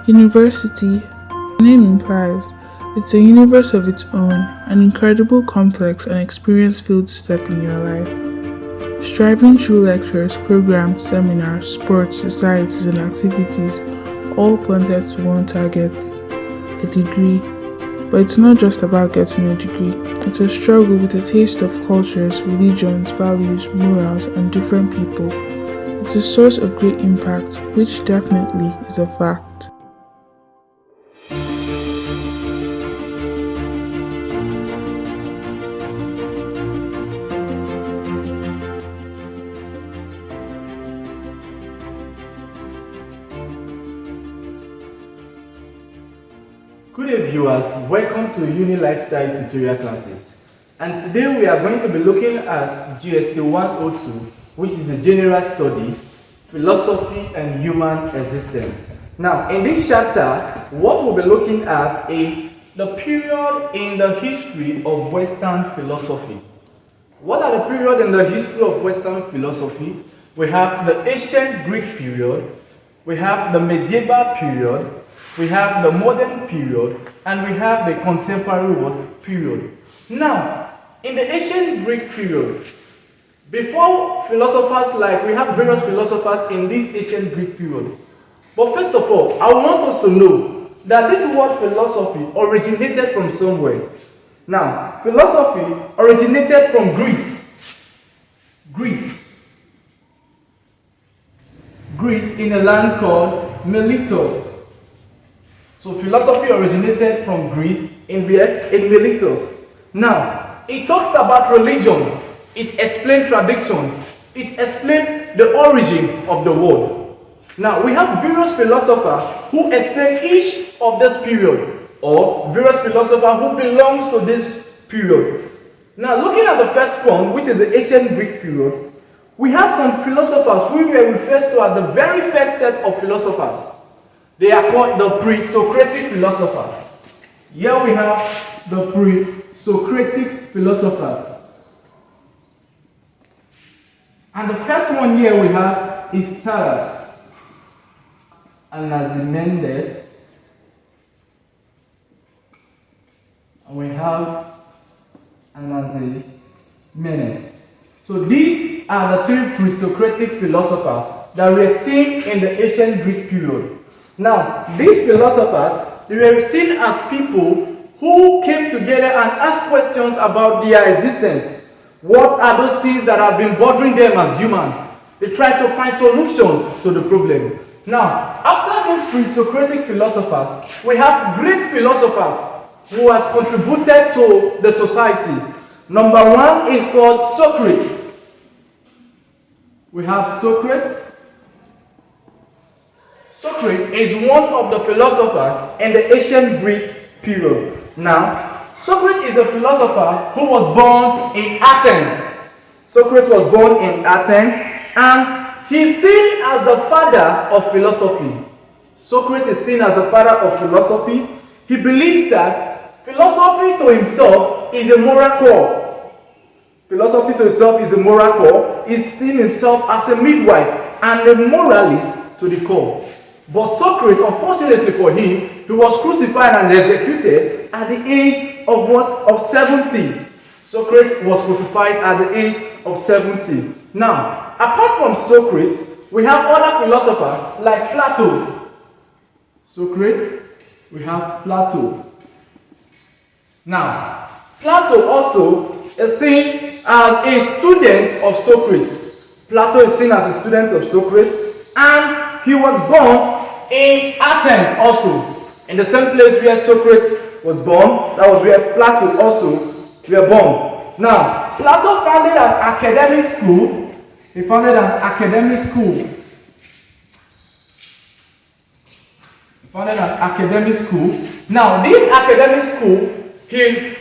University, the name implies, it's a universe of its own, an incredible, complex, and experience-filled step in your life. Striving through lectures, programs, seminars, sports, societies, and activities, all pointed to one target, a degree. But it's not just about getting a degree. It's a struggle with a taste of cultures, religions, values, morals, and different people. It's a source of great impact, which definitely is a fact. Good day viewers, welcome to Uni Lifestyle tutorial classes. And today we are going to be looking at GST 102, which is the General Study, Philosophy and Human Existence. Now, in this chapter, what we'll be looking at is the period in the history of Western philosophy. What are the periods in the history of Western philosophy? We have the ancient Greek period, we have the medieval period, we have the modern period, and we have the contemporary period. Now, in the ancient Greek period, before philosophers, we have various philosophers in this ancient Greek period. But first of all, I want us to know that this word philosophy originated from somewhere. Now, philosophy originated from Greece. Greece in a land called Miletus. So philosophy originated from Greece in Miletus. Now, it talks about religion. It explains tradition. It explains the origin of the world. Now, we have various philosophers who explain each of this period, or various philosophers who belongs to this period. Now, looking at the first one, which is the ancient Greek period, we have some philosophers who were referred to as the very first set of philosophers. They are called the pre-Socratic philosophers. Here we have the pre-Socratic philosophers. And the first one here we have is Thales, Anaximenes, and we have Anaximenes. So these are the three pre-Socratic philosophers that we are seeing in the ancient Greek period. Now, these philosophers, they were seen as people who came together and asked questions about their existence. What are those things that have been bothering them as humans? They tried to find solutions to the problem. Now, after these pre-Socratic philosophers, we have great philosophers who has contributed to the society. Number one is called Socrates. We have Socrates. Socrates is one of the philosophers in the ancient Greek period. Now, Socrates is a philosopher who was born in Athens. Socrates was born in Athens, and he is seen as the father of philosophy. Socrates is seen as the father of philosophy. He believes that philosophy to himself is a moral core. Philosophy to himself is a moral core. He sees himself as a midwife and a moralist to the core. But Socrates, unfortunately for him, he was crucified and executed at the age of what? Of 70. Socrates was crucified at the age of 70. Now, apart from Socrates, we have other philosophers like Plato. Socrates, we have Plato. Now, Plato also is seen as a student of Socrates. Plato is seen as a student of Socrates, and he was born in Athens also, in the same place where Socrates was born. That was where Plato also was born. Now, Plato founded an academic school. He founded an academic school. Now, this academic school, he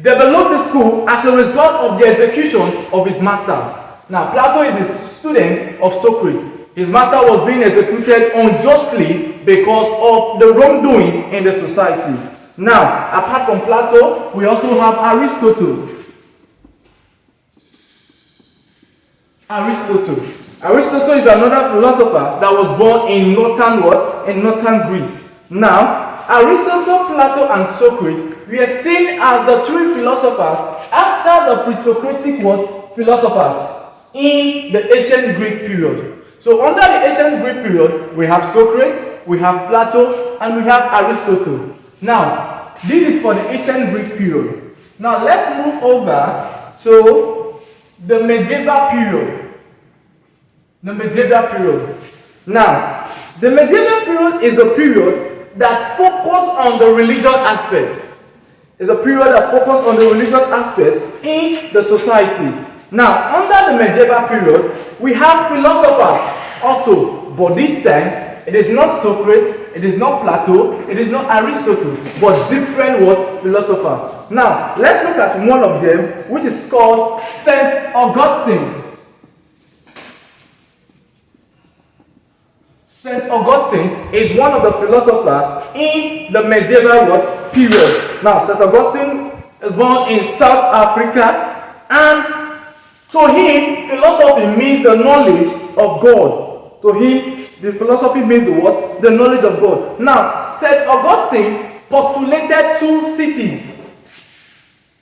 developed the school as a result of the execution of his master. Now, Plato is a student of Socrates. His master was being executed unjustly because of the wrongdoings in the society. Now, apart from Plato, we also have Aristotle. Aristotle is another philosopher that was born in northern Greece. Now, Aristotle, Plato, and Socrates were seen as the three philosophers after the pre-Socratic philosophers in the ancient Greek period. So under the ancient Greek period, we have Socrates, we have Plato, and we have Aristotle. Now, this is for the ancient Greek period. Now, let's move over to the medieval period. The medieval period. Now, the medieval period is the period that focuses on the religious aspect. It's a period that focuses on the religious aspect in the society. Now, under the medieval period, we have philosophers also, but this time, it is not Socrates, it is not Plato, it is not Aristotle, but different philosophers. Now, let's look at one of them, which is called Saint Augustine. Saint Augustine is one of the philosophers in the medieval period. Now, Saint Augustine is born in South Africa, and to him, philosophy means the knowledge of God. To him, the philosophy means the what? The knowledge of God. Now, Saint Augustine postulated two cities.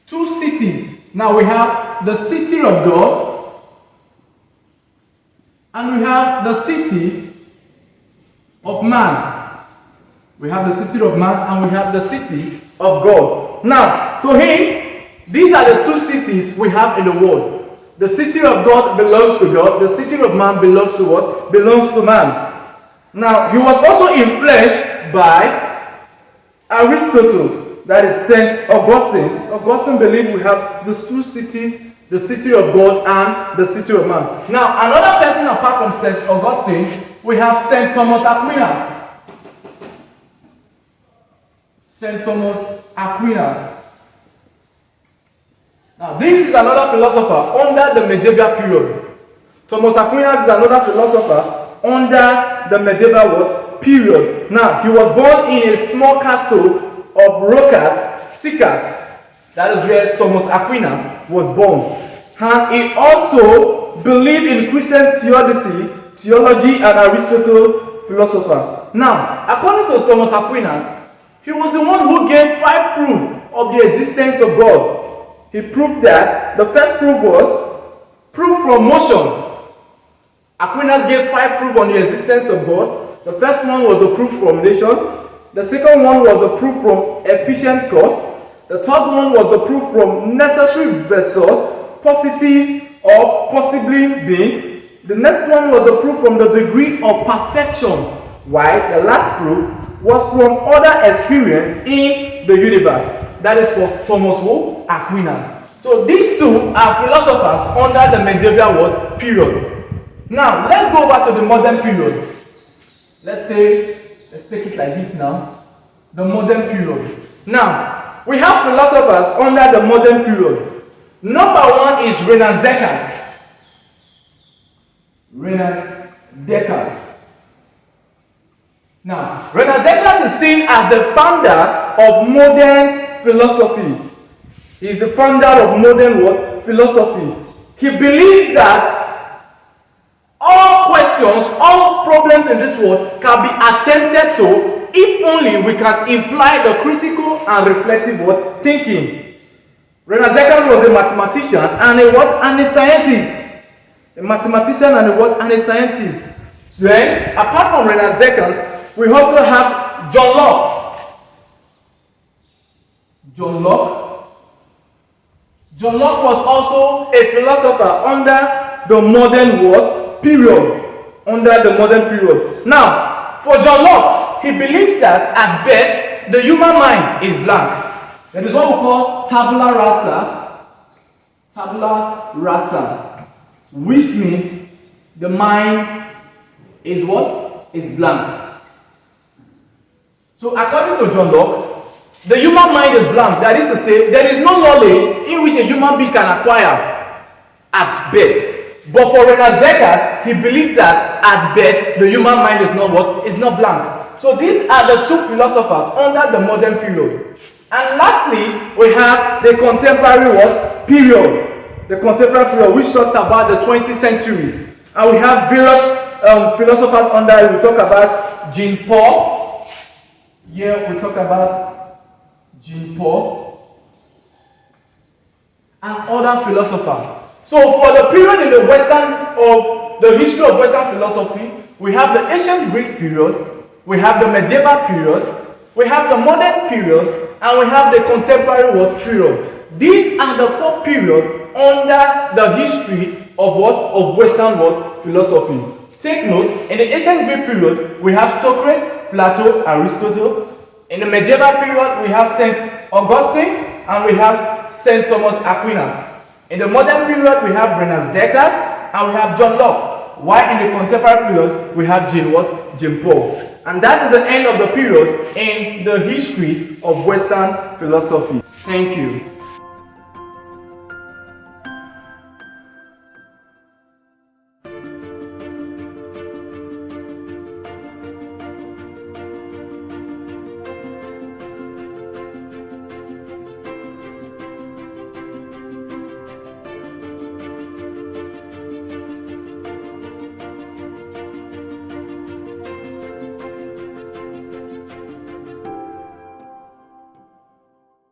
Two cities. Now we have the city of God, and we have the city of man. We have the city of man, and we have the city of God. Now, to him, these are the two cities we have in the world. The city of God belongs to God. The city of man belongs to what? Belongs to man. Now, he was also influenced by Aristotle, that is Saint Augustine. Augustine believed we have those two cities, the city of God and the city of man. Now, another person apart from Saint Augustine, we have Saint Thomas Aquinas. Saint Thomas Aquinas. Now, this is another philosopher under the medieval period. Thomas Aquinas is another philosopher under the medieval period. Now, he was born in a small castle of Roccas, Sicas. That is where Thomas Aquinas was born. And he also believed in Christian theology, and Aristotle philosopher. Now, according to Thomas Aquinas, he was the one who gave 5 proofs of the existence of God. He proved that the first proof was proof from motion. Aquinas gave 5 proofs on the existence of God. The first one was the proof from nation. The second one was the proof from efficient cause. The third one was the proof from necessary versus positive or possibly being. The next one was the proof from the degree of perfection, while the last proof was from other experience in the universe. That is for Thomas Aquinas. So these two are philosophers under the medieval period. Now, let's go back to the modern period. Let's take it like this now. The modern period. Now, we have philosophers under the modern period. Number 1 is Renan Descartes. Renan Descartes. Now, Renan Descartes is seen as the founder of modern philosophy. He is the founder of modern philosophy. He believes that all questions, all problems in this world can be attended to if only we can imply the critical and reflective thinking. Renan Descartes was a mathematician and a scientist. A mathematician and a scientist. Then, apart from Renan Descartes, we also have John Locke. John Locke was also a philosopher under the modern period. Under the modern period. Now, for John Locke, he believed that at birth the human mind is blank. That is what we call tabula rasa. Tabula rasa, which means the mind is what? Is blank. So according to John Locke, the human mind is blank. That is to say, there is no knowledge in which a human being can acquire at birth. But for Renan Descartes, he believed that at birth the human mind is not what? Is not blank. So these are the two philosophers under the modern period. And lastly, we have the contemporary period. The contemporary period, which talks about the 20th century. And we have various philosophers under it. We talk about Jean Paul, Here we talk about Jean Paul and other philosophers. So for the period in the history of Western philosophy, we have the ancient Greek period, we have the medieval period, we have the modern period, and we have the contemporary world period. These are the four periods under the history of what? Of Western world philosophy. Take note, in the ancient Greek period, we have Socrates, Plato, Aristotle. In the medieval period, we have Saint Augustine and we have Saint Thomas Aquinas. In the modern period, we have René Descartes and we have John Locke. While in the contemporary period, we have Jean Paul. And that is the end of the period in the history of Western philosophy. Thank you.